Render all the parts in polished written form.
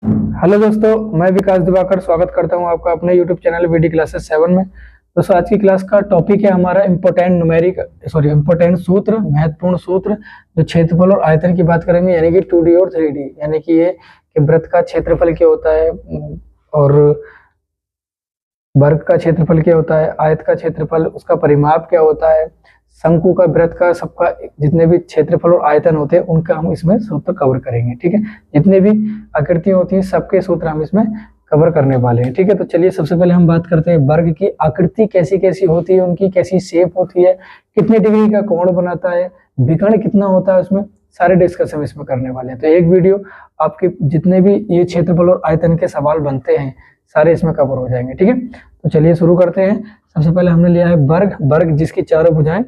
Hello दोस्तों, मैं विकास दिवाकर स्वागत करता हूं आपका अपने यूट्यूब चैनल वीडी क्लासेस 7 में। दोस्तों, आज की क्लास का टॉपिक है हमारा इम्पोर्टेंट सूत्र, महत्वपूर्ण सूत्र जो क्षेत्रफल और आयतन की बात करेंगे, यानी कि 2D और 3D, यानी कि ये कि वृत्त का क्षेत्रफल क्या होता है और वर्ग का क्षेत्रफल क्या होता है, आयत का क्षेत्रफल उसका परिमाप क्या होता है, शंकु का, वृत्त का, सबका जितने भी क्षेत्रफल और आयतन होते हैं उनका हम इसमें सूत्र कवर करेंगे। ठीक है, जितने भी आकृतियां होती हैं सबके सूत्र हम इसमें कवर करने वाले हैं। ठीक है, तो चलिए सबसे पहले हम बात करते हैं वर्ग की आकृति कैसी कैसी होती है, उनकी कैसी शेप होती है, कितने डिग्री का कोण बनाता है, विकर्ण कितना होता है, उसमें सारे डिस्कशन इसमें करने वाले हैं। तो एक वीडियो आपके जितने भी ये क्षेत्रफल और आयतन के सवाल बनते हैं सारे इसमें कवर हो जाएंगे। ठीक है, तो चलिए शुरू करते हैं। सबसे पहले हमने लिया है वर्ग जिसकी चारों भुजाएं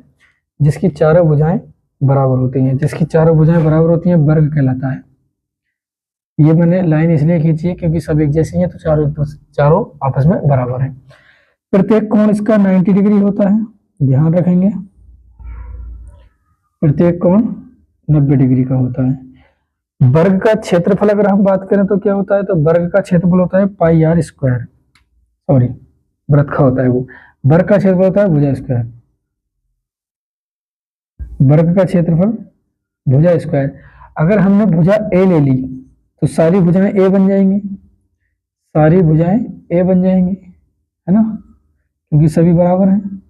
बराबर होती हैं, वर्ग कहलाता है। ये मैंने लाइन इसलिए खींची है क्योंकि सब एक जैसी हैं, तो चारों आपस में बराबर हैं। प्रत्येक कोण इसका 90 डिग्री होता है, ध्यान रखेंगे। प्रत्येक कोण 90 डिग्री का होता है। वर्ग का क्षेत्रफल अगर हम बात करें तो क्या होता है, तो वर्ग का क्षेत्रफल होता है पाई आर स्क्वायर, सॉरी वृत्त का होता है वो, वर्ग का क्षेत्रफल होता है भुजा स्क्वायर, वर्ग का क्षेत्रफल भुजा स्क्वायर। अगर हमने भुजा ए ले ली तो सारी भुजाएं ए बन जाएंगी, है ना, क्योंकि सभी बराबर हैं।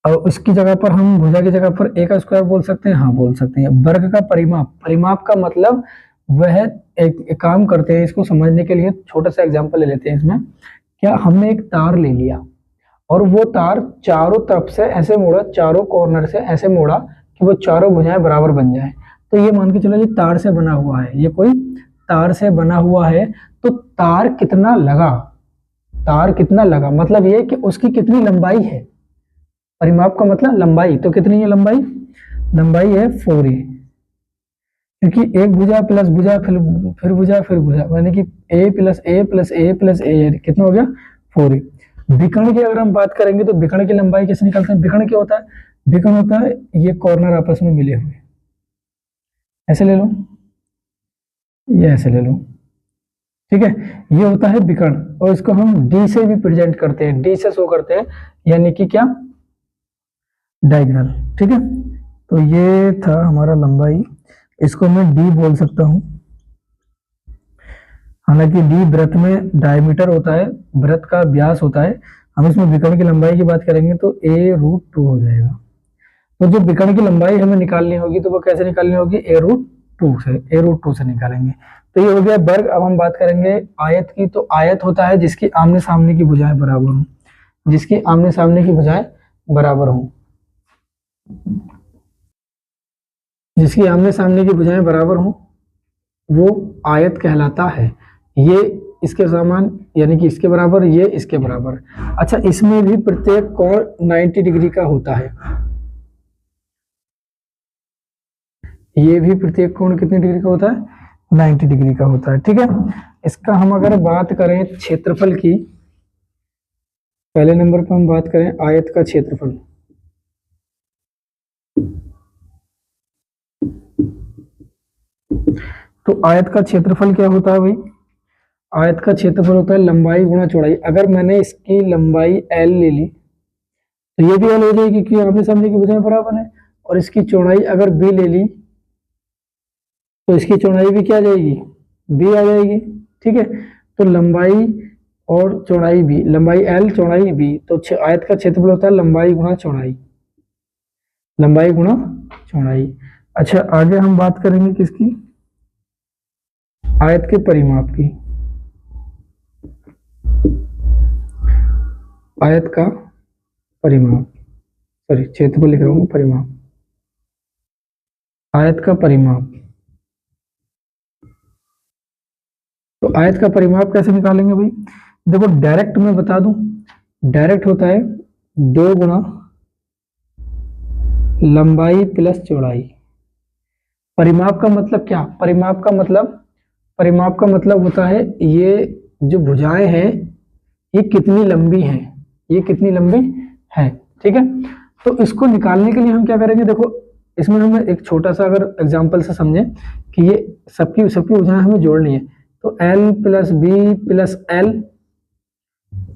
और उसकी जगह पर हम भुजा की जगह पर ए का स्क्वायर बोल सकते हैं, हाँ बोल सकते हैं। वर्ग का परिमाप का मतलब वह एक काम करते हैं, इसको समझने के लिए छोटा सा एग्जांपल ले लेते हैं। इसमें क्या, हमने एक तार ले लिया और वो तार चारों तरफ से ऐसे मोड़ा, चारों कॉर्नर से ऐसे मोड़ा कि वो चारों भुजाएं बराबर बन जाए। तो ये मान के चलो ये तार से बना हुआ है, ये कोई तार से बना हुआ है, तो तार कितना लगा मतलब ये कि उसकी कितनी लंबाई है। परिमाप का मतलब लंबाई, तो कितनी है लंबाई है 4a, क्योंकि एक भुजा प्लस भुजा फिर भुजा यानी कि a plus a plus a plus a कितना हो गया 4a। विकर्ण की अगर हम बात करेंगे तो विकर्ण की लंबाई कैसे निकालते हैं, विकर्ण क्या होता है, विकर्ण होता है ये कॉर्नर आपस में मिले हुए, ऐसे ले लो, ये ऐसे ले लो, ठीक है, ये होता है विकर्ण। और इसको हम डी से भी प्रेजेंट करते हैं, डी से शो करते हैं, यानी कि क्या, डायगोनल। ठीक है, तो ये था हमारा लंबाई, इसको मैं डी बोल सकता हूं। हालांकि डी वृत्त में डायमीटर होता है, वृत्त का व्यास होता है। हम इसमें विकर्ण की लंबाई की बात करेंगे तो a√2 हो जाएगा। तो जो विकर्ण की लंबाई हमें निकालनी होगी तो वो कैसे निकालनी होगी, a√2 से निकालेंगे। तो ये हो गया वर्ग। अब हम बात करेंगे आयत की। तो आयत होता है जिसकी आमने सामने की भुजाएं बराबर हों, वो आयत कहलाता है। ये इसके समान यानी कि इसके बराबर, ये इसके बराबर। अच्छा, इसमें भी प्रत्येक कोण 90 डिग्री का होता है। ये भी प्रत्येक कोण कितने डिग्री का होता है, 90 डिग्री का होता है। ठीक है, इसका हम अगर बात करें क्षेत्रफल की, पहले नंबर पर हम बात करें आयत का क्षेत्रफल। तो आयत का क्षेत्रफल क्या होता है भाई, आयत का क्षेत्रफल होता है लंबाई गुणा चौड़ाई। अगर मैंने इसकी लंबाई l ले ली तो ये भी l हो जाएगी क्योंकि आमने सामने की भुजाएं बराबर है। और इसकी चौड़ाई अगर b ले ली तो इसकी चौड़ाई भी क्या आ जाएगी, b आ जाएगी। ठीक है, तो लंबाई और चौड़ाई b, लंबाई l चौड़ाई b, तो आयत का क्षेत्रफल होता है लंबाई गुणा चौड़ाई। अच्छा, आगे हम बात करेंगे किसकी, आयत के परिमाप की। आयत का परिमाप, सॉरी क्षेत्रफल लिख रहा हूं, परिमाप, आयत का परिमाप। तो आयत का परिमाप कैसे निकालेंगे भाई, देखो डायरेक्ट मैं बता दूं, डायरेक्ट होता है 2 गुना लंबाई प्लस चौड़ाई। परिमाप का मतलब क्या, परिमाप का मतलब होता है ये जो भुजाएं हैं ये कितनी लंबी हैं, ठीक है। तो इसको निकालने के लिए हम क्या करेंगे, देखो इसमें हमें एक छोटा सा अगर एग्जांपल से समझें कि ये सबकी सबकी भुजाएं हमें जोड़नी है, तो l plus B plus L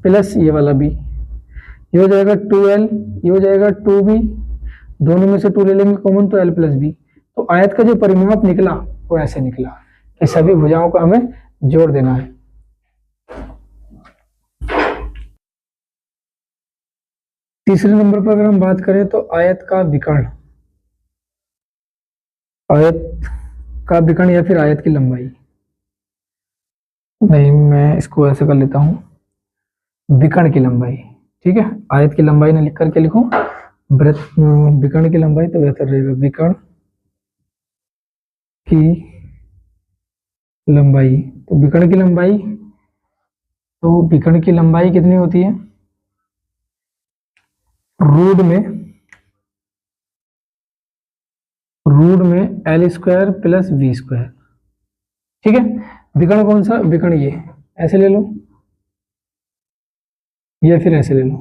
plus ये वाला बी, ये हो जाएगा 2l, ये हो जाएगा 2b, दोनों में से 2 ले लेंगे कॉमन तो l प्लस बी। तो आयत का जो परिमाप निकला वो ऐसे निकला कि सभी भुजाओं को हमें जोड़ देना है। तीसरे नंबर पर अगर हम बात करें तो आयत का विकर्ण, आयत का विकर्ण या फिर आयत की लंबाई, नहीं मैं इसको ऐसे कर लेता हूं, विकर्ण की लंबाई, ठीक है। आयत की लंबाई ने लिख करके लिखूं वृत्त विकर्ण की लंबाई तो बेहतर रहेगा, विकर्ण की लंबाई। तो विकर्ण की लंबाई, तो विकर्ण की लंबाई कितनी होती है, रूट में L square plus V square, ठीक है। विकर्ण कौन सा, विकर्ण ये ऐसे ले लो या फिर ऐसे ले लो,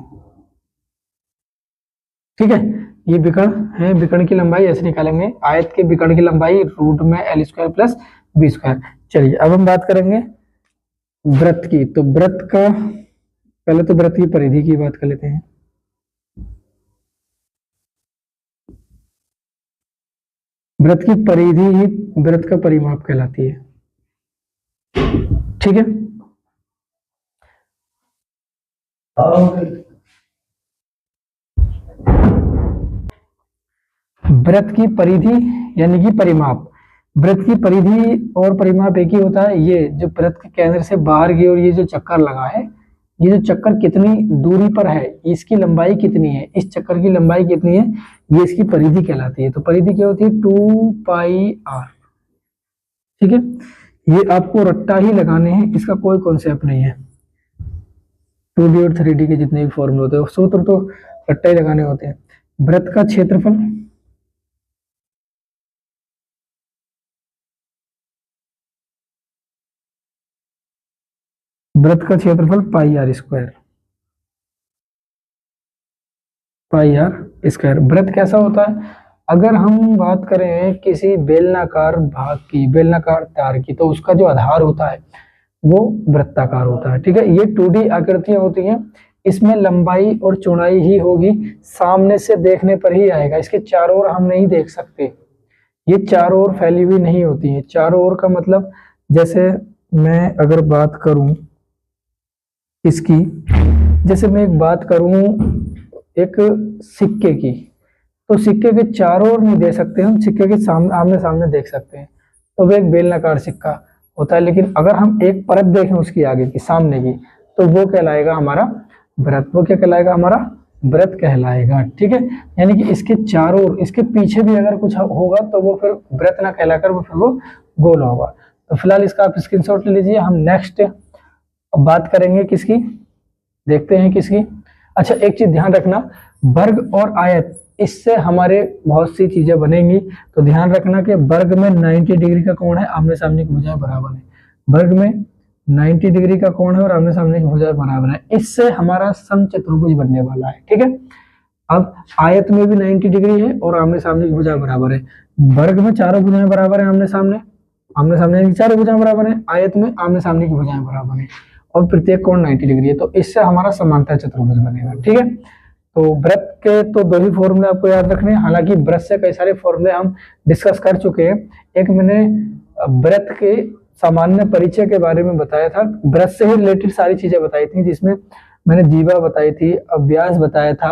ठीक है। ये विकर्ण है, विकर्ण की लंबाई ऐसे निकालेंगे, आयत के विकर्ण की लंबाई रूट में L square plus B square. चलिए अब हम बात करेंगे वृत्त की। तो वृत्त का पहले तो वृत्त की परिधि की बात कर लेते हैं। वृत्त की परिधि ही वृत्त का परिमाप कहलाती है, ठीक है। वृत्त की परिधि यानी कि परिमाप, वृत्त की परिधि और परिमाप एक ही होता है। ये जो वृत्त के केंद्र से बाहर की ओर ये जो चक्कर लगा है, ये जो चक्कर कितनी दूरी पर है, इसकी लंबाई कितनी है, इस चक्कर की लंबाई कितनी है, ये इसकी परिधि कहलाती है। तो परिधि क्या होती है, 2πr, ठीक है। ये आपको रट्टा ही लगाने हैं, इसका कोई कॉन्सेप्ट नहीं है। 2D और 3D के जितने भी फॉर्मूले होते हैं सूत्र तो रट्टा ही लगाने होते हैं। वृत्त का क्षेत्रफल, वृत्त का क्षेत्रफल πr स्क्वायर, πr स्क्वायर। वृत्त कैसा होता है, अगर हम बात करें किसी बेलनाकार भाग की, बेलनाकार तार की, तो उसका जो आधार होता है वो वृत्ताकार होता है, ठीक है। ये 2D आकृतियां होती हैं, इसमें लंबाई और चौड़ाई ही होगी, सामने से देखने पर ही आएगा, इसके चारों ओर हम नहीं देख सकते, ये चारों ओर फैली हुई नहीं होती है। चारों ओर का मतलब, जैसे मैं अगर बात करूं इसकी, जैसे मैं एक बात करूं एक सिक्के की, तो सिक्के के चारों ओर नहीं दे सकते हम, सिक्के के सामने आमने सामने देख सकते हैं, तो वो एक बेलनाकार सिक्का होता है। लेकिन अगर हम एक परत देखें उसकी आगे की, सामने की, तो वो कहलाएगा हमारा वृत्त। वो क्या कहलाएगा, हमारा वृत्त कहलाएगा, ठीक है। यानी कि इसके चारों ओर, इसके पीछे भी अगर कुछ होगा तो वो फिर वृत्त ना कहलाकर वो फिर वो गोल होगा। तो फिलहाल इसका आप स्क्रीनशॉट ले लीजिए। हम नेक्स्ट बात करेंगे किसकी, देखते हैं किसकी। अच्छा एक चीज ध्यान रखना, वर्ग और आयत, इससे हमारे बहुत सी चीजें बनेंगी, तो ध्यान रखना कि वर्ग में 90 डिग्री का कोण है, आमने सामने की भुजाएं बराबर है। वर्ग में 90 डिग्री का कोण है और आमने सामने की भुजाएं बराबर है, इससे हमारा समचतुर्भुज बनने वाला है, ठीक है। अब आयत में भी 90 डिग्री है और आमने सामने की भुजाएं बराबर है। वर्ग में चारों भुजाएं बराबर है, आमने सामने की चारों भुजाएं बराबर है, आयत में आमने सामने की भुजाएं बराबर है और प्रत्येक कोण 90 डिग्री है, तो इससे हमारा समांतर चतुर्भुज बनेगा, ठीक है। तो वृत्त के तो 2 ही फॉर्मूले आपको याद रखने हैं, हालांकि वृत्त से कई सारे फॉर्मूले हम डिस्कस कर चुके हैं। एक मैंने वृत्त के सामान्य परिचय के बारे में बताया था, वृत्त से ही रिलेटेड सारी चीजें बताई थी, जिसमें मैंने जीवा बताई थी, अव्यास बताया था,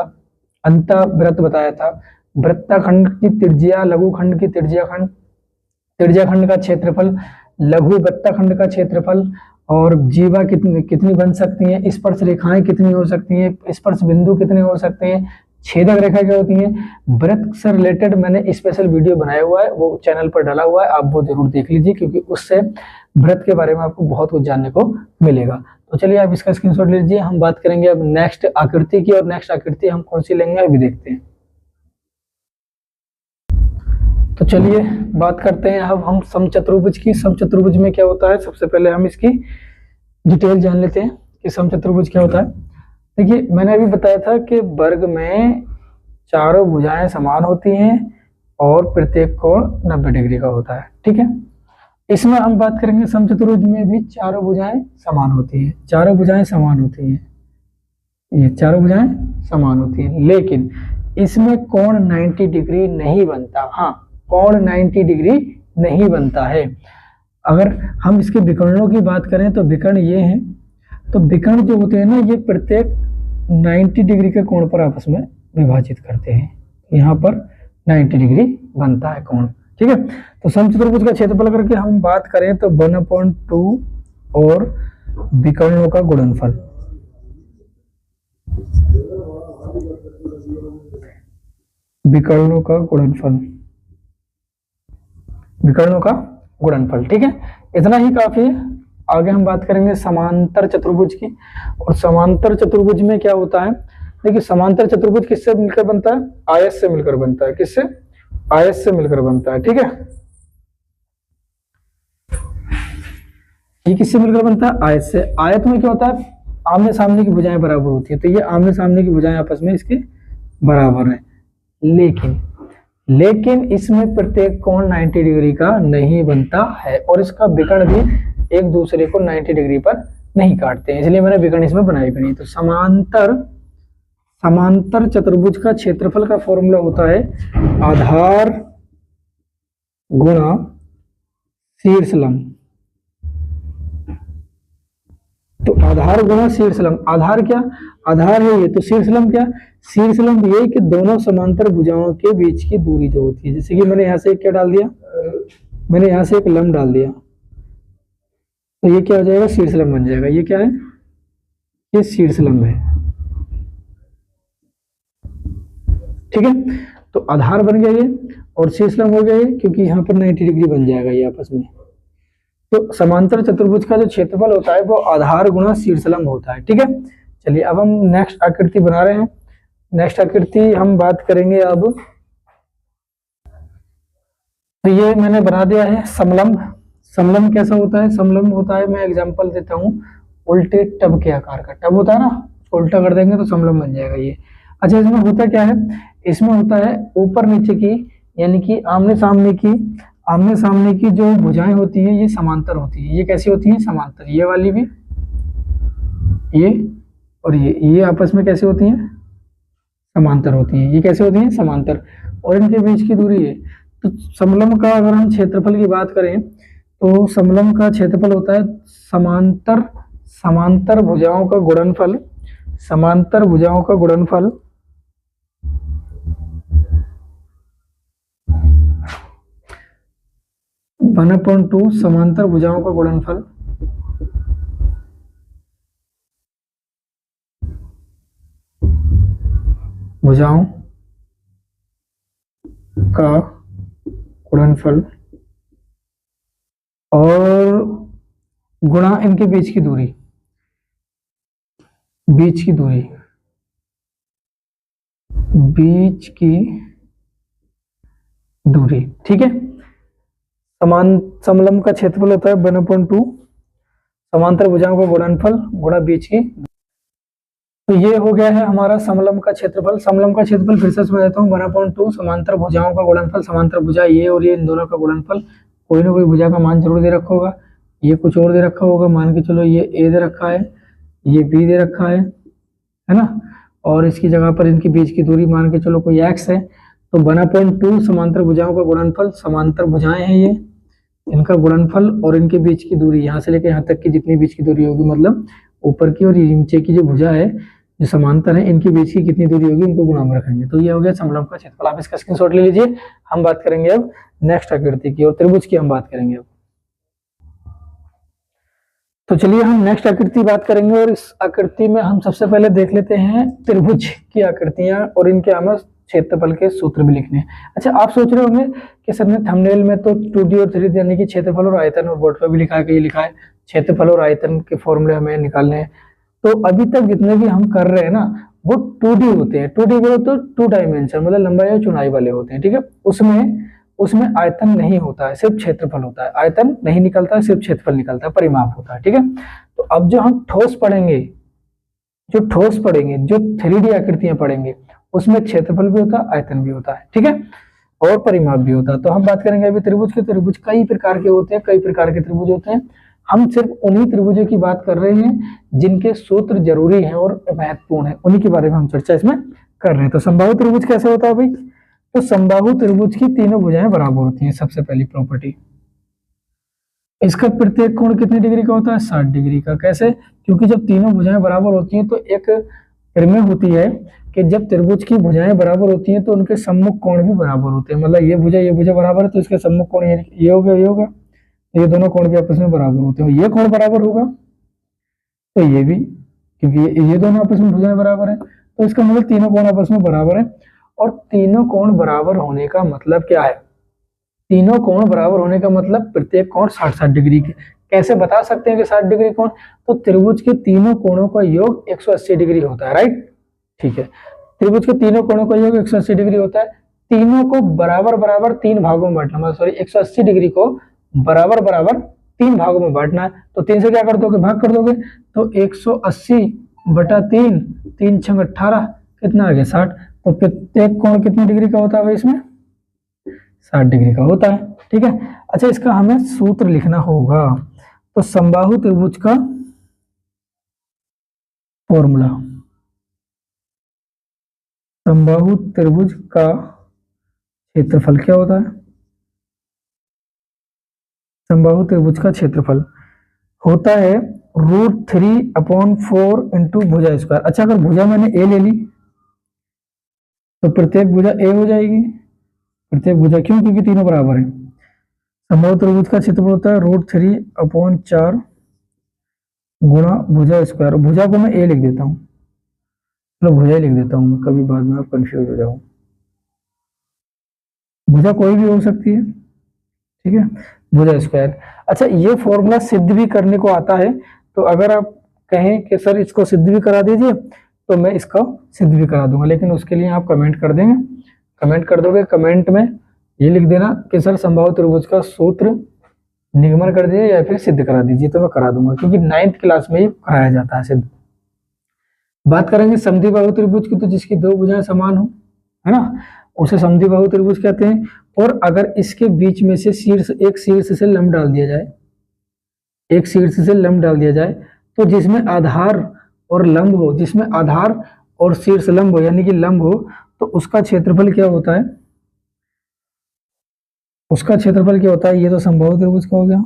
अंतःवृत्त बताया था, वृत्ताखंड की त्रिज्या, लघुखंड की त्रिज्याखंड, त्रिज्याखंड का क्षेत्रफल, लघु वृत्ताखंड का क्षेत्रफल, और जीवा कितनी बन सकती हैं, स्पर्श रेखाएं कितनी हो सकती हैं, स्पर्श बिंदु कितने हो सकते हैं, छेदक रेखा क्या होती है। वृत्त से रिलेटेड मैंने स्पेशल वीडियो बनाया हुआ है, वो चैनल पर डाला हुआ है, आप वो जरूर देख लीजिए, क्योंकि उससे वृत्त के बारे में आपको बहुत कुछ जानने को मिलेगा। तो चलिए आप इसका स्क्रीनशॉट लीजिए। हम बात करेंगे अब नेक्स्ट आकृति की, और नेक्स्ट आकृति हम कौन सी लेंगे अभी देखते हैं। तो चलिए बात करते हैं अब हम समचतुर्भुज की। समचतुर्भुज में क्या होता है, सबसे पहले हम इसकी डिटेल जान लेते हैं कि समचतुर्भुज क्या होता है। देखिए मैंने अभी बताया था कि वर्ग में चारों भुजाएं समान होती हैं, और प्रत्येक कोण 90 डिग्री का होता है। ठीक है, इसमें हम बात करेंगे समचतुर्भुज में भी चारों भुजाएं समान होती हैं, चारों भुजाएं समान होती हैं, ये चारों भुजाएं समान होती हैं, लेकिन इसमें कोण 90 डिग्री नहीं बनता। हाँ, कोण 90 डिग्री नहीं बनता है। अगर हम इसके विकर्णों की बात करें तो विकर्ण ये हैं, तो विकर्ण जो होते हैं ना, ये प्रत्येक 90 डिग्री के कोण पर आपस में विभाजित करते हैं, यहाँ पर 90 डिग्री बनता है कोण। ठीक है, तो समचतुर्भुज का क्षेत्रफल करके हम बात करें तो 1/2 और विकर्णों का गुणनफल, विकर्णों का गुणनफल, विकर्णों का गुणनफल। ठीक है, इतना ही काफी है। आगे हम बात करेंगे समांतर चतुर्भुज की, और समांतर चतुर्भुज में क्या होता है, देखिए समांतर चतुर्भुज किससे मिलकर बनता है, आयत से मिलकर बनता है। किससे, आयत से मिलकर बनता है। ठीक है, ये किससे मिलकर बनता है, आयत से। आयत में क्या होता है, आमने सामने की भुजाएं बराबर होती है, तो ये आमने सामने की भुजाएं आपस में इसके बराबर है, लेकिन इसमें प्रत्येक कोण 90 डिग्री का नहीं बनता है, और इसका विकर्ण भी एक दूसरे को 90 डिग्री पर नहीं काटते हैं, इसलिए मैंने विकर्ण इसमें बनाई भी नहीं। तो समांतर चतुर्भुज का क्षेत्रफल का फॉर्मूला होता है आधार गुणा शीर्षलंब। तो आधार गुणा शीर्षलंब, आधार क्या, आधार है ये, तो शीर्षलंब क्या, शीर्षलंब ये कि दोनों समांतर भुजाओं के बीच की दूरी जो होती है, जैसे कि मैंने यहाँ से क्या डाल दिया, मैंने यहाँ से एक लंब डाल दिया, तो ये क्या हो जाएगा, शीर्षलंब बन जाएगा। ये क्या है, ये शीर्षलंब है। ठीक है, तो आधार बन गया ये और शीर्षलंब हो गया ये, क्योंकि यहाँ पर 90 डिग्री बन जाएगा ये आपस में। तो समांतर चतुर्भुज का जो क्षेत्रफल होता है वो आधार गुणा शीर्षलंब होता है। ठीक है, चलिए अब हम नेक्स्ट आकृति बना रहे हैं। नेक्स्ट आकृति हम बात करेंगे अब, तो ये मैंने बना दिया है समलंब। समलंब कैसा होता है, समलंब होता है, मैं एग्जांपल देता हूँ, उल्टे टब के आकार का, टब होता है ना, उल्टा कर देंगे तो समलंब बन जाएगा ये। अच्छा, इसमें होता क्या है, इसमें होता है ऊपर नीचे की, यानी कि आमने सामने की जो भुजाएं होती है ये समांतर होती है। ये कैसी होती है, समांतर, ये वाली भी, ये और ये आपस में कैसे होती हैं, समांतर होती हैं। ये कैसे होती हैं, समांतर, और इनके बीच की दूरी है। तो समलंब का अगर हम क्षेत्रफल की बात करें तो समलंब का क्षेत्रफल होता है समांतर भुजाओं का गुणनफल, समांतर भुजाओं का गुणनफल 1/2 समांतर भुजाओं का गुणनफल भुजाओं का गुणनफल और गुणा इनके बीच की दूरी, बीच की दूरी। ठीक है, समलंब का क्षेत्रफल होता है 1/2 समांतर भुजाओं का गुणनफल गुणा बीच की। तो ये हो गया है हमारा समलंब का क्षेत्रफल। समलंब का क्षेत्रफल फिर से समझ देता हूँ, 1/2 समांतर भुजाओं का गुणनफल, समांतर भुजा ये और ये, इन दोनों का गुणनफल। कोई ना कोई भुजा का मान जरूर दे रखा होगा, ये कुछ और दे रखा होगा, मान के चलो ये ए दे रखा है, ये बी दे रखा है ना, और इसकी जगह पर इनके बीच की दूरी मान के चलो कोई एक्स है। तो 1/2 समांतर भुजाओं का गुणनफल, समांतर भुजाएं हैं ये, इनका गुणनफल और इनके बीच की दूरी, यहाँ से लेकर यहाँ तक की जितनी बीच की दूरी होगी, मतलब ऊपर की और नीचे की जो भुजा है जो समांतर है, इनके बीच की कितनी दूरी होगी उनको गुणा में रखेंगे। तो ये हो गया समलंब का क्षेत्रफल। आप इसका स्क्रीनशॉट ले लीजिए। हम बात करेंगे अब नेक्स्ट आकृति की, और त्रिभुज की हम बात करेंगे अब। तो चलिए हम नेक्स्ट आकृति बात करेंगे, और इस आकृति में हम सबसे पहले देख लेते हैं त्रिभुज की आकृतियां, और इनके हमें क्षेत्रफल के सूत्र भी लिखने हैं। अच्छा, आप सोच रहे होंगे कि सर ने थंबनेल में तो 2D और 3D यानी कि क्षेत्रफल और आयतन, और बोर्ड पर भी लिखा है कि ये लिखा है क्षेत्रफल और आयतन के फॉर्मूले हमें निकालने हैं। तो अभी तक जितने भी हम कर रहे हैं ना वो 2D होते हैं। 2D बोलो तो 2 डायमेंशन, मतलब लंबाई और चौड़ाई वाले होते हैं। ठीक है, उसमें आयतन नहीं होता है, सिर्फ क्षेत्रफल होता है। आयतन नहीं निकलता है, सिर्फ क्षेत्रफल निकलता है, परिमाप होता है। ठीक है, तो अब जो हम ठोस पढ़ेंगे, जो 3D आकृतियां पढ़ेंगे, उसमें क्षेत्रफल भी होता है, आयतन भी होता है। ठीक है, और परिमाप भी होता है। तो हम बात करेंगे अभी त्रिभुज के। त्रिभुज कई प्रकार के होते हैं, कई प्रकार के त्रिभुज होते हैं। हम सिर्फ उन्हीं त्रिभुजों की बात कर रहे हैं जिनके सूत्र जरूरी हैं और महत्वपूर्ण है, उन्हीं के बारे में हम चर्चा इसमें कर रहे हैं। तो समबाहु त्रिभुज कैसे होता है भाई? तो समबाहु त्रिभुज की तीनों भुजाएं बराबर होती हैं, सबसे पहली प्रॉपर्टी। इसका प्रत्येक कोण कितने डिग्री का होता है? 60 डिग्री का। कैसे? क्योंकि जब तीनों भुजाएं बराबर होती हैं तो एक प्रमेय होती है कि जब त्रिभुज की भुजाएं बराबर होती हैं तो उनके सम्मुख कोण भी बराबर होते हैं। मतलब ये भुजा बराबर है तो इसके सम्मुख कोण ये हो गया, ये होगा, ये दोनों कोण भी आपस में बराबर होते हैं। ये कोण बराबर होगा तो ये भी, क्योंकि ये दोनों आपस में भुजाएं बराबर है, तो इसका मतलब तीनों कोण आपस में बराबर है। और तीनों कोण बराबर होने का मतलब क्या है? तीनों कोण बराबर होने का मतलब प्रत्येक कोण 60-60 डिग्री के। कैसे बता सकते हैं कि 60 डिग्री कोण? तो त्रिभुज के तीनों कोणों का योग 180 डिग्री होता है, राइट? ठीक है, त्रिभुज के तीनों कोणों का योग 180 डिग्री होता है। तीनों को बराबर बराबर तीन भागों में बांटना, मतलब सॉरी 180 डिग्री को बराबर बराबर तीन भागों में बांटना है। तो 3 से क्या कर दोगे? भाग कर दोगे। तो 180/3, 3 × 18 कितना आ गया? 60। तो प्रत्येक कोण कितनी डिग्री का होता है भाई? इसमें 60 डिग्री का होता है। ठीक है, अच्छा इसका हमें सूत्र लिखना होगा। तो समबाहु त्रिभुज का फॉर्मूला, समबाहु त्रिभुज का क्षेत्रफल क्या होता है? समबाहु त्रिभुज का क्षेत्रफल होता है √3/4 इंटू भुजा स्क्वायर। अच्छा, अगर भुजा मैंने ए ले ली तो प्रत्येक भुजा ए हो जाएगी। प्रत्येक भुजा, क्यों? क्योंकि तीनों बराबर है। समबाहु त्रिभुज का क्षेत्रफल होता है √3/4 गुणा भुजा स्क्वायर। भुजा को मैं ए लिख देता हूँ, चलो भुजा ही लिख देता हूँ मैं, कभी बाद में आप कंफ्यूज हो जाओ। भुजा कोई भी हो सकती है, ठीक है, भुजा स्क्वायर। अच्छा, ये फॉर्मूला सिद्ध भी करने को आता है। तो अगर आप कहें कि सर इसको सिद्ध भी करा दीजिए तो मैं इसको सिद्ध भी करा दूंगा, लेकिन उसके लिए आप कमेंट कर देंगे, कमेंट कर दोगे, कमेंट में ये लिख देना कि सर समबाहु त्रिभुज का सूत्र निगमन कर दीजिए या फिर सिद्ध करा दीजिए, तो मैं करा दूंगा, क्योंकि 9th क्लास में ये कराया जाता है सिद्ध। बात करेंगे समद्विबाहु त्रिभुज की, तो जिसकी दो भुजाएं समान हो, है ना, उसे समद्विबाहु त्रिभुज कहते हैं। और अगर इसके बीच में से एक शीर्ष से लंब डाल दिया जाए, एक शीर्ष से लंब डाल दिया जाए, तो जिसमें आधार और लंब हो, जिसमें आधार और शीर्ष लंब हो, यानी कि लंब हो, तो उसका क्षेत्रफल क्या होता है? उसका क्षेत्रफल क्या होता है? ये तो समबाहु त्रिभुज का हो गया।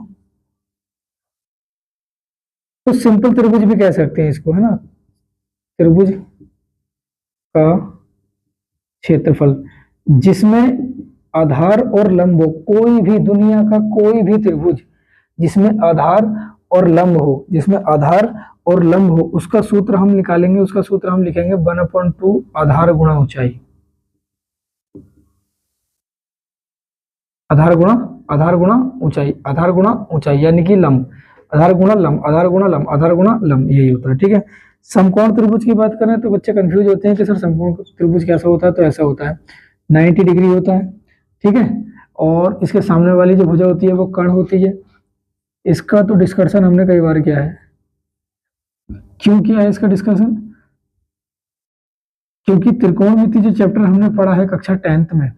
तो सिंपल त्रिभुज भी कह सकते हैं इसको, है ना, त्रिभुज का क्षेत्रफल जिसमें आधार और लंब हो, कोई भी दुनिया का कोई भी त्रिभुज जिसमें आधार और लंब हो, जिसमें आधार और लंब हो, उसका सूत्र हम निकालेंगे। उसका सूत्र हम लिखेंगे 1/2 आधार गुणा ऊंचाई। आधार गुणा ऊंचाई, आधार गुणा ऊंचाई यानी कि लंब, आधार गुणा लंब, आधार गुणा लंब, आधार गुणा लंब, यही होता है। ठीक है, समकोण त्रिभुज की बात करें तो बच्चे कंफ्यूज होते हैं कि सर समकोण त्रिभुज कैसा होता है? तो ऐसा होता है, 90 डिग्री होता है, ठीक है, और इसके सामने वाली जो भुजा होती है वो कर्ण होती है। इसका तो डिस्कशन हमने कई बार किया है। क्यों किया है इसका डिस्कशन? क्योंकि त्रिकोणमिति जो चैप्टर हमने पढ़ा है कक्षा 10th में,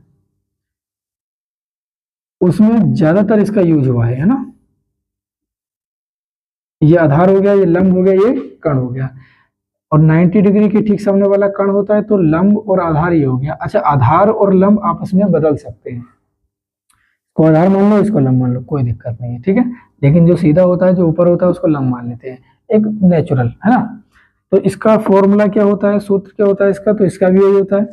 उसमें ज्यादातर इसका यूज हुआ है ना। ये आधार हो गया, ये लंब हो गया, ये कर्ण हो गया, और 90 डिग्री के ठीक सामने वाला कर्ण होता है, तो लंब और आधार ये हो गया। अच्छा, आधार और लंब आपस में बदल सकते हैं, इसको आधार मान लो, इसको लंब मान लो, कोई दिक्कत नहीं है, ठीक है, लेकिन जो सीधा होता है, जो ऊपर होता है, उसको लंब मान लेते हैं, एक नेचुरल, है ना। तो इसका फॉर्मूला क्या होता है, सूत्र क्या होता है इसका? तो इसका भी यही होता है,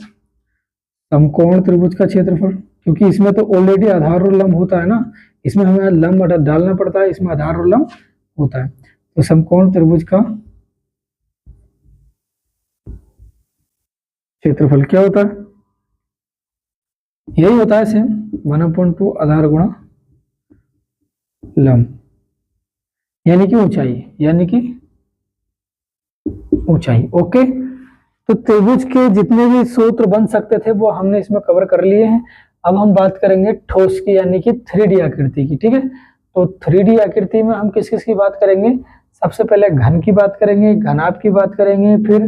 समकोण त्रिभुज का क्षेत्रफल, क्योंकि इसमें तो ऑलरेडी आधार और लंब होता है ना, इसमें हमें लंब डालना पड़ता है, इसमें आधार और लंब होता है। तो समकोण त्रिभुज का क्षेत्रफल क्या होता है? यही होता है सेम, 1/2 आधार गुणा लंब, यानी कि ऊंचाई, यानी कि ऊंचाई। ओके, तो त्रिभुज के जितने भी सूत्र बन सकते थे वो हमने इसमें कवर कर लिए हैं। अब हम बात करेंगे ठोस की, यानी कि 3D आकृति की, ठीक है। तो 3D आकृति में हम किस किस की बात करेंगे? सबसे पहले घन की बात करेंगे, घनाभ की बात करेंगे, फिर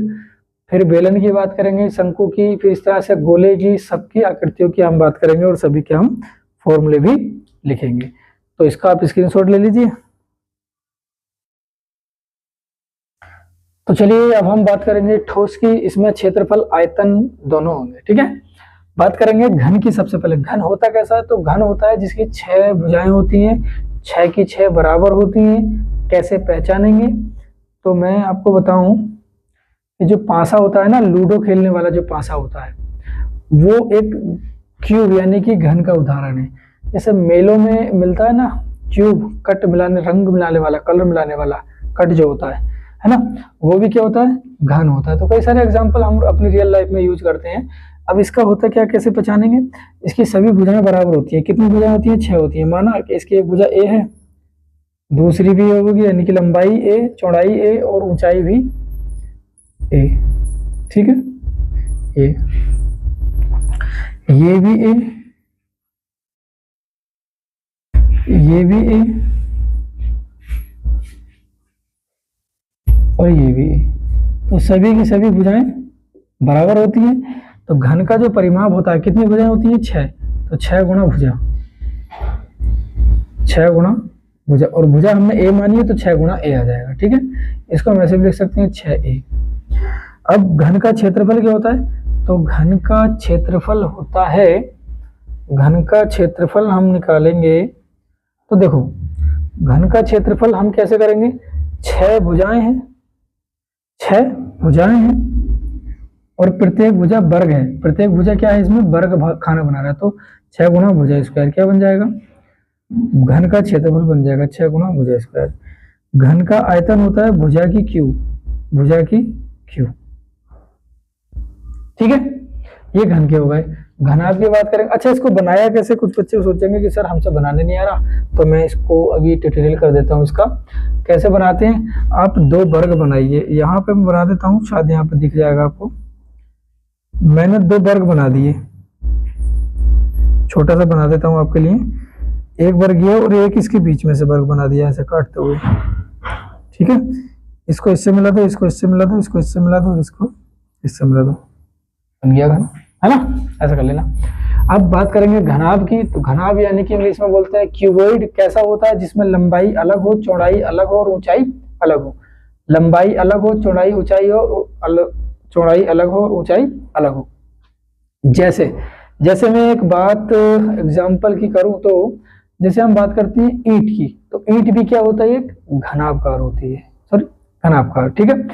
फिर बेलन की बात करेंगे, शंकु की, फिर इस तरह से गोले की, सबकी आकृतियों की हम बात करेंगे और सभी के हम फॉर्मूले भी लिखेंगे। तो इसका आप स्क्रीनशॉट ले लीजिए। तो चलिए अब हम बात करेंगे ठोस की। इसमें क्षेत्रफल आयतन दोनों होंगे, ठीक है। बात करेंगे घन की। सबसे पहले घन होता कैसा है, तो घन होता है जिसकी 6 भुजाएं होती हैं, 6 की 6 बराबर होती हैं। कैसे पहचानेंगे, तो मैं आपको बताऊं कि जो पासा होता है ना, लूडो खेलने वाला जो पासा होता है, वो एक क्यूब यानी कि घन का उदाहरण है। जैसे मेलों में मिलता है ना क्यूब, कट मिलाने, रंग मिलाने वाला, कलर मिलाने वाला कट जो होता है ना, वो भी क्या होता है, घन होता है। तो कई सारे एग्जांपल हम अपनी रियल लाइफ में यूज करते हैं। अब इसका होता क्या, कैसे पहचानेंगे, इसकी सभी भुजाएं बराबर होती है। कितनी भुजाएं होती है, 6 होती है। माना कि इसकी एक भुजा ए है, दूसरी भी होगी, यानी कि लंबाई ए, चौड़ाई ए और ऊंचाई भी ए, ठीक है। ये भी ए, ये भी ए और ये भी ए। तो सभी की सभी भुजाएं बराबर होती हैं। तो घन का जो परिमाप होता है, कितनी भुजाएं होती है, 6। तो 6 गुणा भुजा, 6 गुणा भुजा, और भुजा हमने ए मानी है तो 6 गुणा ए आ जाएगा, ठीक है। इसको हम ऐसे भी लिख सकते हैं 6a। अब घन का क्षेत्रफल क्या होता है, तो घन का क्षेत्रफल होता है, घन का क्षेत्रफल हम निकालेंगे तो देखो, घन का क्षेत्रफल हम कैसे करेंगे, 6 भुजाएं हैं, 6 भुजाएं हैं और प्रत्येक भुजा वर्ग है। प्रत्येक भुजा क्या है, इसमें वर्ग खाना बना रहा है। तो 6 गुणा भुजा स्क्वायर क्या बन जाएगा, घन का क्षेत्रफल बन जाएगा 6 गुणा भुजा स्क्वायर। घन का आयतन होता है भुजा की क्यू, भुजा की क्यू, ठीक है। ये घन के हो गए। घनाभ की बात करेंगे। अच्छा, इसको बनाया कैसे, कुछ बच्चे सोचेंगे कि सर हमसे बनाने नहीं आ रहा, तो मैं इसको अभी ट्यूटोरियल कर देता हूँ। इसका कैसे बनाते हैं, आप 2 वर्ग बनाइए। यहाँ पे मैं बना देता हूँ, शायद यहाँ पे दिख जाएगा आपको। मैंने 2 वर्ग बना दिए, छोटा सा बना देता हूँ आपके लिए। एक वर्ग ये और एक इसके बीच में से वर्ग बना दिया ऐसे काटते हुए, ठीक है। इसको इससे मिला दो, इसको इससे मिला दो, इसको इससे मिला दो, इसको इससे मिला दो, बन गया घन, है ना। ऐसा कर लेना। अब बात करेंगे घनाभ की। तो घनाभ यानी कि इंग्लिश में बोलते हैं क्यूबॉइड। कैसा होता है, जिसमें लंबाई अलग हो, चौड़ाई अलग हो और ऊंचाई अलग हो। लंबाई अलग हो, चौड़ाई ऊंचाई हो, चौड़ाई अलग हो, ऊंचाई अलग हो। जैसे जैसे मैं एक बात एग्जाम्पल की करूं, तो जैसे हम बात करते हैं ईंट की, तो ईंट भी क्या होता है, एक घनाभकार होती है, सॉरी घनाभकार, ठीक है।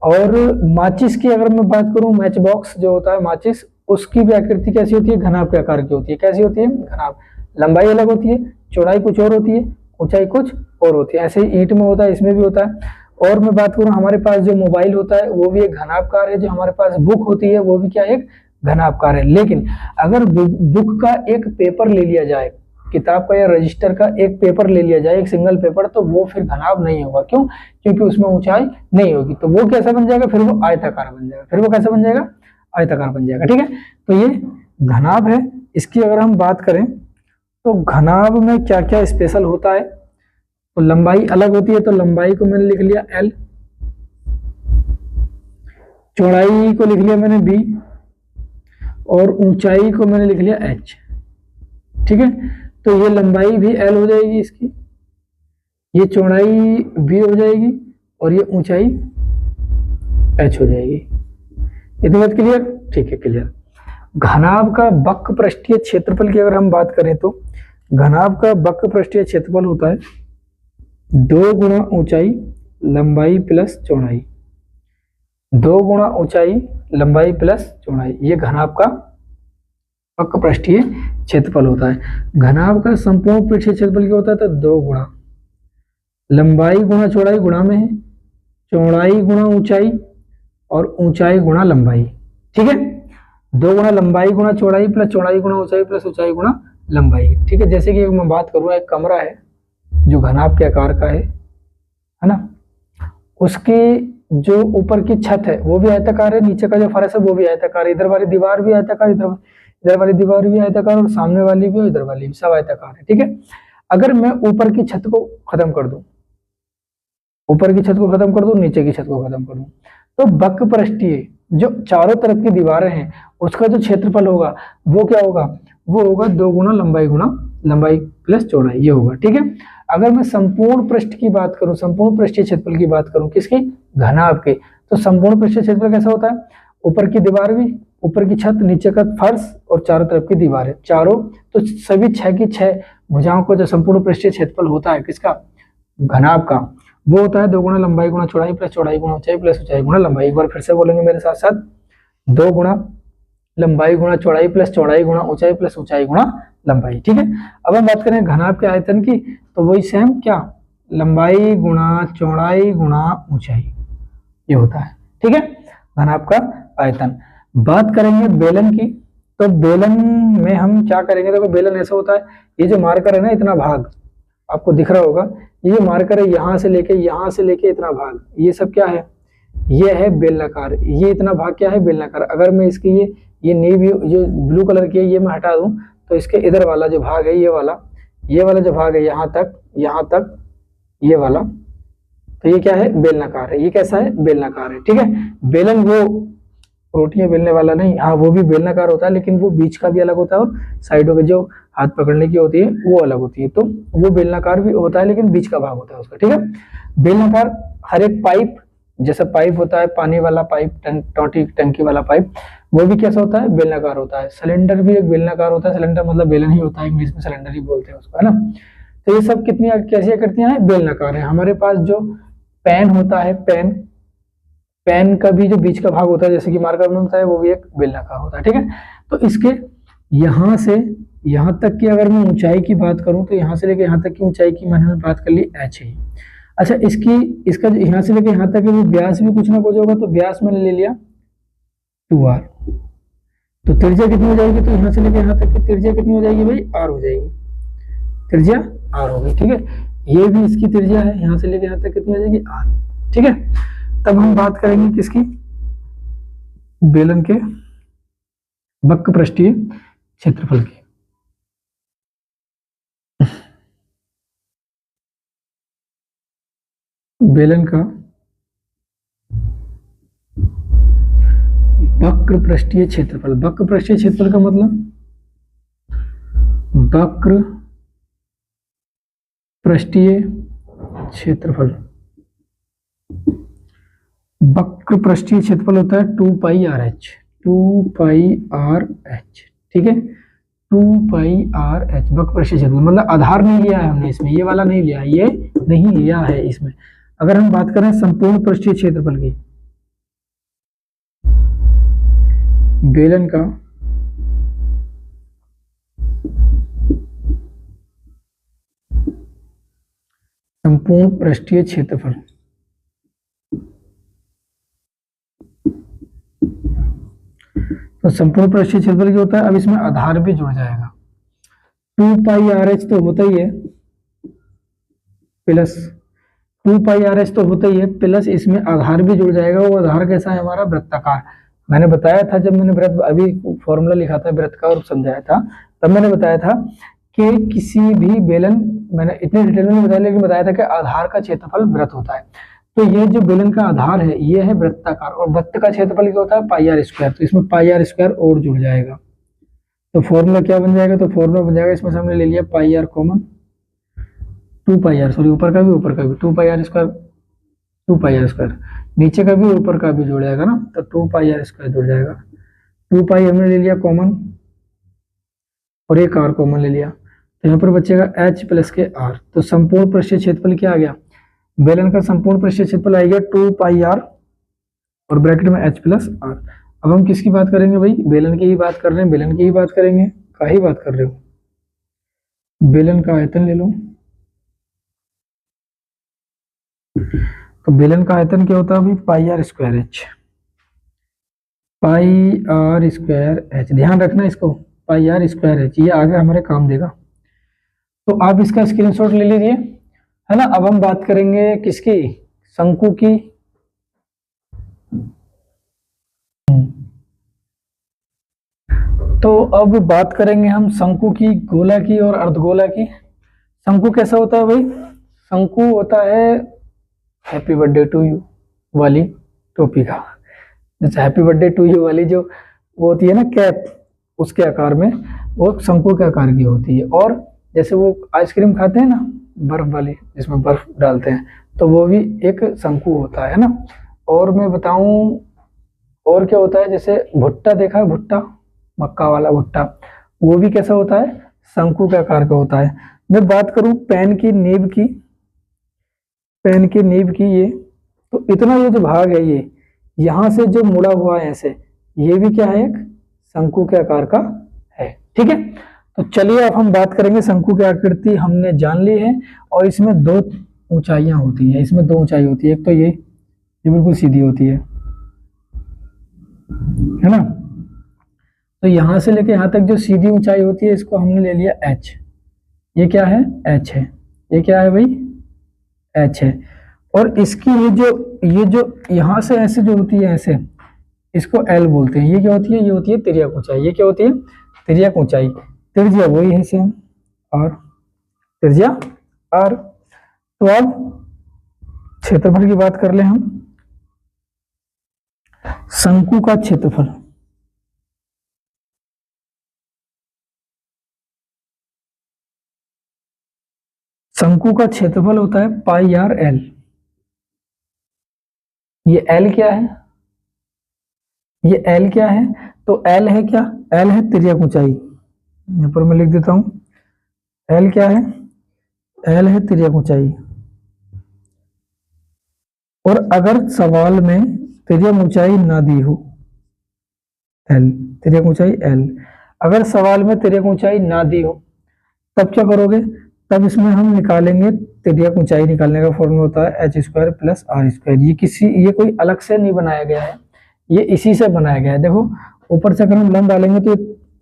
और माचिस की अगर मैं बात करूं, मैच बॉक्स जो होता है माचिस, उसकी भी आकृति कैसी होती है, घनाभ के आकार की होती है। कैसी होती है, घनाभ। लंबाई अलग होती है, चौड़ाई कुछ और होती है, ऊंचाई कुछ और होती है। ऐसे ही ईंट में होता है, इसमें भी होता है। और मैं बात करूं, हमारे पास जो मोबाइल होता है वो भी एक घनाभकार है। जो हमारे पास बुक होती है वो भी क्या, एक घनाभकार है। लेकिन अगर बुक का एक पेपर ले लिया जाए, किताब का या रजिस्टर का एक पेपर ले लिया जाए, एक सिंगल पेपर, तो वो फिर घनाभ नहीं होगा। क्यों, क्योंकि उसमें ऊंचाई नहीं होगी। तो वो कैसा बन जाएगा, फिर वो आयताकार बन जाएगा। फिर वो कैसा बन जाएगा, आयताकार बन जाएगा, ठीक है। तो ये घनाभ है। इसकी अगर हम बात करें तो घनाभ में क्या क्या स्पेशल होता है, तो लंबाई अलग होती है, तो लंबाई को मैंने लिख लिया L, चौड़ाई को लिख लिया मैंने B और ऊंचाई को मैंने लिख लिया H, ठीक है। तो ये लंबाई भी L हो जाएगी इसकी, ये चौड़ाई B हो जाएगी और ये ऊंचाई H हो जाएगी। इतनी बात क्लियर, ठीक है, क्लियर। घनाभ का वक्र पृष्ठीय क्षेत्रफल की अगर हम बात करें, तो घनाभ का वक्र पृष्ठीय क्षेत्रफल होता है 2 गुणा ऊंचाई लंबाई प्लस चौड़ाई, 2 गुणा ऊंचाई लंबाई प्लस चौड़ाई। ये घनाभ का वक्र पृष्ठीय क्षेत्रफल होता है। घनाभ का संपूर्ण पृष्ठीय क्षेत्रफल क्या होता है, तो 2 गुणा लंबाई गुणा चौड़ाई गुणा में है, चौड़ाई गुणा ऊंचाई और ऊंचाई गुणा लंबाई, ठीक है। 2 गुणा लंबाई गुणा चौड़ाई प्लस चौड़ाई गुणा ऊंचाई प्लस ऊंचाई गुणा लंबाई, ठीक है। जैसे कि मैं बात करूँ, एक कमरा है जो घनाभ के आकार का है ना, उसकी जो ऊपर की छत है वो भी आयताकार है, नीचे का जो फर्श है वो भी आयताकार है, इधर वाली दीवार भी आयताकार, इधर वाली दीवार भी आयताकार और सामने वाली भी और इधर वाली भी, सब आयताकार है, ठीक है। अगर मैं ऊपर की छत को खत्म कर दूं, ऊपर की छत को खत्म कर दूं, नीचे की छत को खत्म कर दूं, तो वक्र पृष्ठीय जो चारों तरफ की दीवारें हैं उसका जो क्षेत्रफल होगा वो क्या होगा, वो होगा 2 गुना लंबाई प्लस चौड़ाई, ये होगा। ठीक है, अगर मैं संपूर्ण पृष्ठ की बात करूं, संपूर्ण पृष्ठीय क्षेत्रफल की बात करूं, किसकी, घनाभ के, तो संपूर्ण पृष्ठीय क्षेत्रफल कैसा होता है, ऊपर की दीवार भी, ऊपर की छत, नीचे का फर्श और चारों तरफ की दीवारें, चारों, तो सभी 6 की 6 भुजाओं को जो संपूर्ण पृष्ठीय क्षेत्रफल होता है किसका, घनाभ का, वो होता है 2 गुना लंबाई गुना चौड़ाई प्लस चौड़ाई गुना ऊंचाई प्लस ऊंचाई गुना लंबाई। एक बार फिर से बोलेंगे मेरे साथ साथ, 2 गुना लंबाई गुना चौड़ाई प्लस चौड़ाई गुना ऊंचाई प्लस ऊंचाई गुना लंबाई। ठीक है, अब हम बात करें घनाभ के आयतन की, तो वही सेम क्या, लंबाई गुना चौड़ाई गुना ऊंचाई, ये होता है। ठीक है, घनाभ का आयतन। बात करेंगे बेलन की, तो बेलन में हम क्या करेंगे, देखो बेलन ऐसा होता है, ये जो मार्कर है ना, इतना भाग आपको दिख रहा होगा, ये मार्कर है, यहाँ से लेके इतना भाग, ये सब क्या है, ये है बेलनाकार, ये इतना भाग क्या है, बेलनाकार। अगर मैं इसकी ये नेवी जो ब्लू कलर की है ये मैं हटा दूं, तो इसके इधर वाला जो भाग है, ये वाला जो भाग है, यहाँ तक ये वाला, तो ये क्या है, बेलनाकार है। ये कैसा है, बेलनाकार है। ठीक है, बेलन वो रोटियां बेलने वाला नहीं, हाँ वो भी बेलनाकार होता है, लेकिन वो बीच का भी अलग होता है और साइडों के जो हाथ पकड़ने की होती है वो अलग होती है, तो वो बेलनाकार भी होता है लेकिन बीच का भाग होता है उसका। ठीक है, बेलनाकार हर एक पाइप, जैसा पाइप होता है पानी वाला पाइप, टोटी टंकी वाला पाइप, वो भी कैसा होता है, बेलनाकार होता है। सिलेंडर भी एक बेलनाकार होता है, सिलेंडर मतलब बेलन ही होता है, इंग्लिश में सिलेंडर ही बोलते हैं उसको, है ना। तो ये सब कितनी कैसी आकृतियां हैं, बेलनाकार है। हमारे पास जो पेन होता है, पेन का भी जो बीच का भाग होता है, जैसे कि मार्कर में होता है, वो भी एक बेलनाकार होता है। ठीक है, तो इसके यहाँ से यहाँ तक की अगर मैं ऊंचाई की बात करूं, तो यहाँ से लेकर यहाँ तक की ऊंचाई की मैंने बात कर ली h है। अच्छा, इसका जो यहाँ से लेकर यहाँ तक है, व्यास भी कुछ ना कुछ होगा, तो व्यास मैंने ले लिया 2r, तो त्रिज्या कितनी हो जाएगी, तो यहाँ से लेकर यहाँ तक की त्रिज्या कितनी हो जाएगी भाई, r हो जाएगी, त्रिज्या r हो गई। ठीक है, ये भी इसकी त्रिज्या है, यहाँ से लेकर यहाँ तक कितनी हो जाएगी, r। ठीक है, तब हम बात करेंगे किसकी, बेलन के वक्र पृष्ठीय क्षेत्रफल की। बेलन का वक्र पृष्ठीय क्षेत्रफल, वक्र पृष्ठीय क्षेत्रफल का मतलब वक्र पृष्ठीय क्षेत्रफल, वक्र पृष्ठीय क्षेत्रफल होता है 2 pi R H, 2 pi R H. ठीक है, 2 पाई आर एच वक्र पृष्ठीय क्षेत्रफल, मतलब आधार नहीं लिया है हमने इसमें, ये वाला नहीं लिया है, ये नहीं लिया है इसमें। अगर हम बात करें संपूर्ण पृष्ठीय क्षेत्रफल की, बेलन का संपूर्ण पृष्ठीय क्षेत्रफल, तो संपूर्ण पृष्ठीय क्षेत्रफल क्या होता है, अब इसमें आधार भी जुड़ जाएगा, 2 पाई आर एच तो होता ही है, प्लस 2 पाई आर एच तो होता ही है, प्लस इसमें आधार भी जुड़ जाएगा। वो आधार कैसा है हमारा, वृत्ताकार। मैंने बताया था जब मैंने वृत्त अभी फॉर्मूला लिखा था वृत्त का और समझाया था, तब मैंने बताया था कि किसी भी बेलन, मैंने इतने डिटेल में नहीं बताया, लेकिन बताया था कि आधार का क्षेत्रफल वृत्त होता है। तो ये जो बेलन का आधार है ये है वृत्ताकार, और वृत्त का क्षेत्रफल क्या होता है, पाई आर स्क्वायर, तो इसमें पाई आर स्क्वायर और जुड़ जाएगा। तो फॉर्मूला क्या बन जाएगा, तो फॉर्मूला बन जाएगा, इसमें से हमने ले लिया pi r common, 2 pi r, sorry ऊपर का भी 2 pi r square, 2 pi r square, नीचे का भी ऊपर का भी जुड़ जाएगा ना, तो 2 पाई आर स्क्वायर जुड़ जाएगा। 2 पाई हमने ले लिया कॉमन और एक आर कॉमन ले लिया, तो यहाँ पर बचेगा h प्लस के r। तो संपूर्ण पृष्ठीय क्षेत्रफल क्या आ गया, बेलन का संपूर्ण पृष्ठीय क्षेत्रफल आ गया 2 पाई r और ब्रैकेट में h प्लस r। अब हम किसकी बात करेंगे भाई, बेलन की ही बात कर रहे हैं, बेलन की ही बात करेंगे, का ही बात कर रहे हो, बेलन का आयतन ले लो। तो बेलन का आयतन क्या होता है भाई, pi r square h, pi r square h, ध्यान रखना इसको, पाई आर स्क्वायर एच, ये आगे हमारे काम देगा। तो आप इसका स्क्रीनशॉट ले लीजिए, है ना। अब हम बात करेंगे किसकी, शंकु की। तो अब बात करेंगे हम शंकु की, गोला की और अर्धगोला की। शंकु कैसा होता है भाई, शंकु होता है हैप्पी बर्थडे टू यू वाली टोपी का, जैसे हैप्पी बर्थडे टू यू वाली जो वो होती है ना कैप, उसके आकार में, वो शंकु के आकार की होती है। और जैसे वो आइसक्रीम खाते हैं ना बर्फ वाली, जिसमें बर्फ डालते हैं, तो वो भी एक शंकु होता है ना। और मैं बताऊं और क्या होता है, जैसे भुट्टा देखा है, भुट्टा मक्का वाला भुट्टा, वो भी कैसा होता है, शंकु के आकार का होता है। मैं बात करूं पेन की नीब की, पेन की नीब की, ये तो इतना ये जो भाग है, ये यहां से जो मुड़ा हुआ है ऐसे, ये भी क्या है, एक शंकु के आकार का है। ठीक है, तो चलिए अब हम बात करेंगे, शंकु की आकृति हमने जान ली है। और इसमें दो ऊंचाइयां होती हैं, इसमें दो ऊंचाई होती है, एक तो ये बिल्कुल सीधी होती है ना। तो यहां से लेके यहां तक जो सीधी ऊंचाई होती है, इसको हमने ले लिया h। ये क्या है, h है। ये क्या है भाई, h है। और इसकी ये जो यहां से ऐसे जो होती है ऐसे, इसको l बोलते हैं। ये क्या होती है, ये होती है तिर्यक ऊंचाई। ये क्या होती है, तिर्यक ऊंचाई। त्रिज्या वही है सेम, और त्रिज्या r। तो अब क्षेत्रफल की बात कर ले हम। शंकु का क्षेत्रफल, शंकु का क्षेत्रफल होता है पाई आर एल। ये एल क्या है, ये एल क्या है, तो एल है क्या, एल है तिर्यक ऊंचाई। यहां पर मैं लिख देता हूं, एल क्या है, एल है तिर्यक ऊंचाई। और अगर सवाल में तिर्यक ऊंचाई ना दी हो, एल तिर्यक ऊंचाई एल, अगर सवाल में तिर्यक ऊंचाई ना दी हो, तब क्या करोगे, तब इसमें हम निकालेंगे, तिर्यक ऊंचाई निकालने का फॉर्मूला होता है H square plus R square. ये कोई अलग से नहीं बनाया गया है, ये इसी से बनाया गया है। देखो ऊपर से अगर हम लंब डालेंगे तो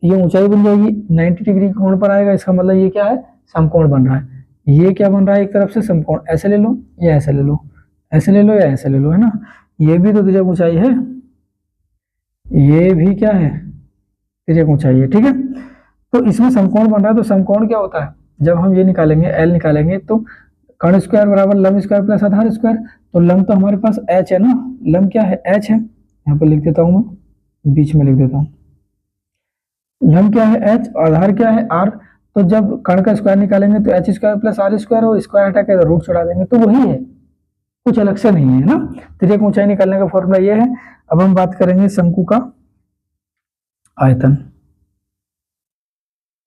ये ऊंचाई बन जाएगी, 90 डिग्री कोण पर आएगा। इसका मतलब ये क्या है, समकोण बन रहा है। ये क्या बन रहा है, एक तरफ से समकोण, ऐसे ले लो या ऐसे ले लो, ऐसे ले लो या ऐसे ले लो, है ना। ये भी तो तिर्यक ऊंचाई है, ये भी क्या है, तिर्यक ऊंचाई है। ठीक है, तो इसमें समकोण बन रहा है। तो समकोण क्या होता है, जब हम ये निकालेंगे एल निकालेंगे, तो कर्ण स्क्वायर बराबर लंब स्क्वायर प्लस आधार स्क्वायर। तो लंब तो हमारे पास एच है ना, लंब क्या है, एच है। यहाँ पर लिख देता हूं मैं, बीच में लिख देता हूँ, लंब क्या है एच, आधार क्या है आर। तो जब कर्ण का स्क्वायर निकालेंगे तो H square plus R square, और स्क्वायर हटा के रूट चढ़ा देंगे, तो वही है, कुछ अलग से नहीं है ना। तिर्यक ऊंचाई निकालने का फॉर्मूला ये है। अब हम बात करेंगे शंकु का आयतन।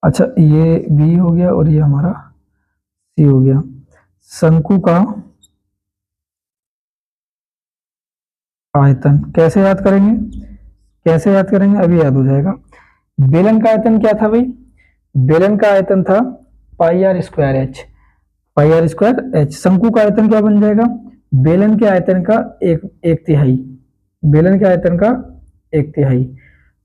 अच्छा, ये बी हो गया और ये हमारा सी हो गया। शंकु का आयतन कैसे याद करेंगे, कैसे याद करेंगे, अभी याद हो जाएगा। बेलन का आयतन क्या था भाई, बेलन का आयतन था pi r square h, pi r square h. शंकु का आयतन क्या बन जाएगा, बेलन के आयतन का एक तिहाई, बेलन के आयतन का एक तिहाई,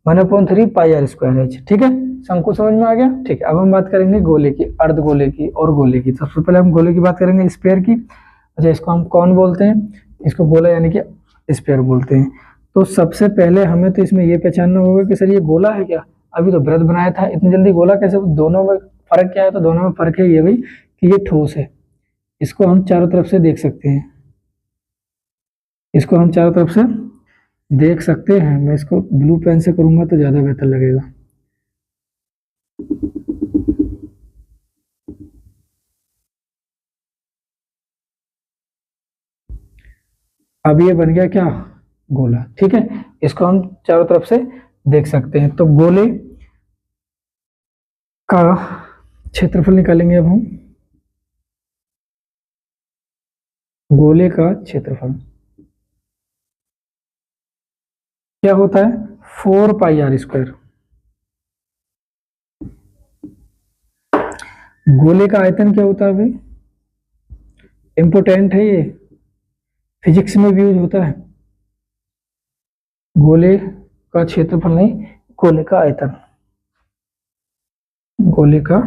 1/3 पाई आर स्क्वायर एच। ठीक है, शंकु समझ में आ गया। ठीक है, अब हम बात करेंगे गोले की, अर्ध गोले की और गोले की। सबसे पहले हम गोले की बात करेंगे, स्फीयर की। अच्छा, इसको हम कौन बोलते हैं, इसको गोला यानी कि स्फीयर बोलते हैं। तो सबसे पहले हमें तो इसमें ये पहचानना होगा कि सर ये गोला है क्या, अभी तो वृत्त बनाया था, इतनी जल्दी गोला कैसे। दोनों में फर्क क्या है, तो दोनों में फर्क है ये भाई कि ये ठोस है, इसको हम चारों तरफ से देख सकते हैं, इसको हम चारों तरफ से देख सकते हैं। मैं इसको ब्लू पेन से करूंगा तो ज्यादा बेहतर लगेगा। अब ये बन गया क्या, गोला। ठीक है, इसको हम चारों तरफ से देख सकते हैं। तो गोले का क्षेत्रफल निकालेंगे अब हम, गोले का क्षेत्रफल क्या होता है, 4 पाई आर स्क्वायर। गोले का आयतन क्या होता है भाई, इंपोर्टेंट है ये, फिजिक्स में भी यूज होता है। गोले का क्षेत्रफल नहीं, गोले का आयतन, गोले का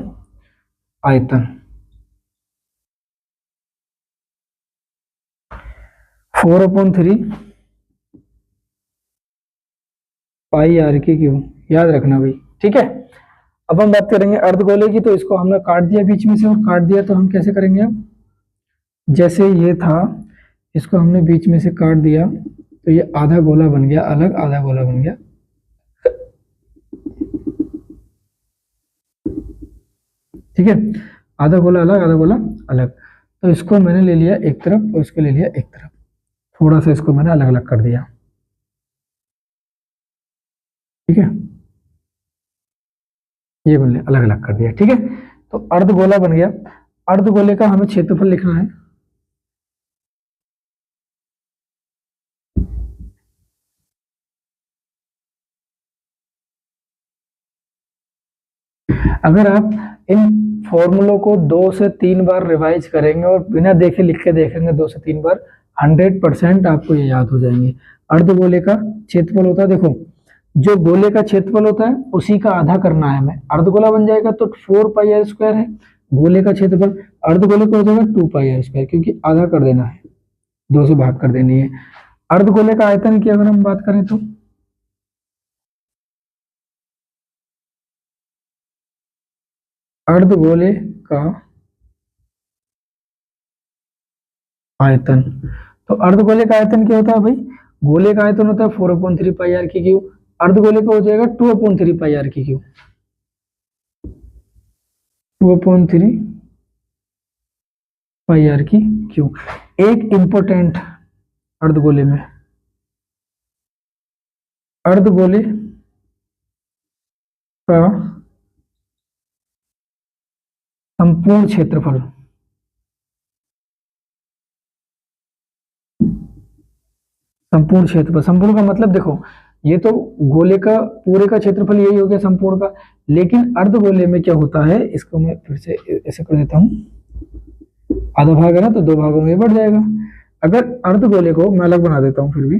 आयतन 4/3 पाई आर की क्यूब, याद रखना भाई। ठीक है, अब हम बात करेंगे अर्धगोले की। तो इसको हमने काट दिया बीच में से, और काट दिया तो हम कैसे करेंगे अब, जैसे ये था इसको हमने बीच में से काट दिया, तो ये आधा गोला बन गया अलग, आधा गोला बन गया, ठीक है, आधा गोला अलग, आधा गोला अलग। तो इसको मैंने ले लिया एक तरफ और इसको ले लिया एक तरफ, थोड़ा सा इसको मैंने अलग अलग कर दिया, ठीक है, ये मैंने अलग अलग कर दिया, ठीक है। तो अर्धगोला बन गया। अर्धगोले का हमें क्षेत्रफल लिखना है। अगर आप इन फॉर्मूलों को 2 से 3 बार रिवाइज करेंगे और बिना देखे लिख के देखेंगे 2 से 3 बार, 100% आपको ये याद हो जाएंगे। अर्धगोले का क्षेत्रफल होता है, देखो जो गोले का क्षेत्रफल होता है उसी का आधा करना है हमें, अर्धगोला बन जाएगा तो 4πr² है, गोले का क्षेत्रफल अर्धगोले को हो जाएगा 2πr², क्योंकि आधा कर देना है, 2 से भाग कर देनी है। अर्धगोले का आयतन की अगर हम बात करें तो अर्धगोले का आयतन, तो अर्धगोले का आयतन क्या होता है भाई, गोले का आयतन होता है 4/3πr², अर्धगोले का हो जाएगा 2/3πr², 2/3πr²। एक इंपॉर्टेंट अर्धगोले में, अर्धगोले का संपूर्ण क्षेत्रफल, संपूर्ण क्षेत्रफल, संपूर्ण का मतलब देखो ये तो गोले का पूरे का क्षेत्रफल यही हो गया संपूर्ण का, लेकिन अर्धगोले में क्या होता है, इसको मैं फिर से ऐसे कर देता हूं, आधा भाग है ना तो 2 भागों में बढ़ जाएगा। अगर अर्धगोले को मैं अलग बना देता हूं, फिर भी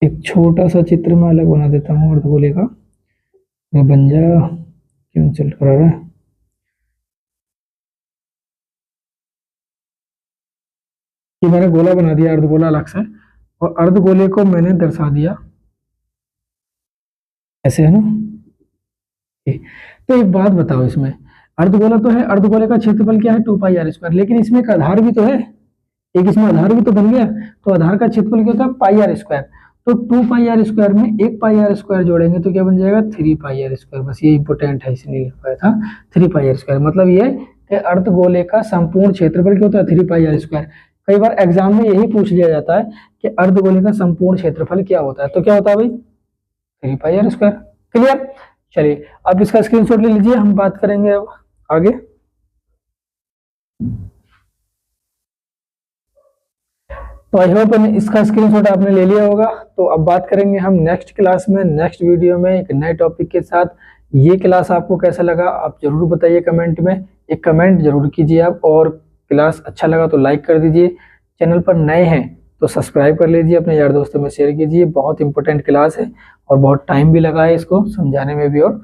एक छोटा सा चित्र में अलग बना देता हूं अर्धगोले का, मैं बन जा क्यों चल रहा है, कि मैंने गोला बना दिया अर्धगोला अलग से, और अर्धगोले को मैंने दर्शा दिया ऐसे, है ना। तो एक बात बताओ, इसमें अर्धगोला तो है, अर्धगोले का क्षेत्रफल क्या है 2πr², लेकिन इसमें एक आधार भी तो है, एक इसमें आधार भी तो बन गया, तो आधार का क्षेत्रफल क्या होता है πr², तो 2πr² में 1πr² जोड़ेंगे तो क्या बन जाएगा 3πr², बस ये इंपोर्टेंट है इसलिए लिख पाया था 3πr², मतलब ये कि अर्धगोले का संपूर्ण क्षेत्रफल क्या होता है 3πr²। कई बार एग्जाम में यही पूछ लिया जाता है कि अर्धगोले का संपूर्ण क्षेत्रफल क्या होता है, तो क्या होता है भाई 3πr²। क्लियर, चलिए अब इसका स्क्रीनशॉट ले लीजिए, हम बात करेंगे अब आगे। तो आई होप इसका स्क्रीनशॉट आपने ले लिया होगा। तो अब बात करेंगे हम नेक्स्ट क्लास में, नेक्स्ट वीडियो में एक नए टॉपिक के साथ। ये क्लास आपको कैसा लगा आप जरूर बताइए कमेंट में, एक कमेंट जरूर कीजिए आप, और क्लास अच्छा लगा तो लाइक कर दीजिए, चैनल पर नए हैं तो सब्सक्राइब कर लीजिए, अपने यार दोस्तों में शेयर कीजिए। बहुत इंपॉर्टेंट क्लास है और बहुत टाइम भी लगा है इसको समझाने में भी और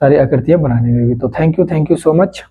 सारी आकृतियां बनाने में भी। तो थैंक यू सो मच।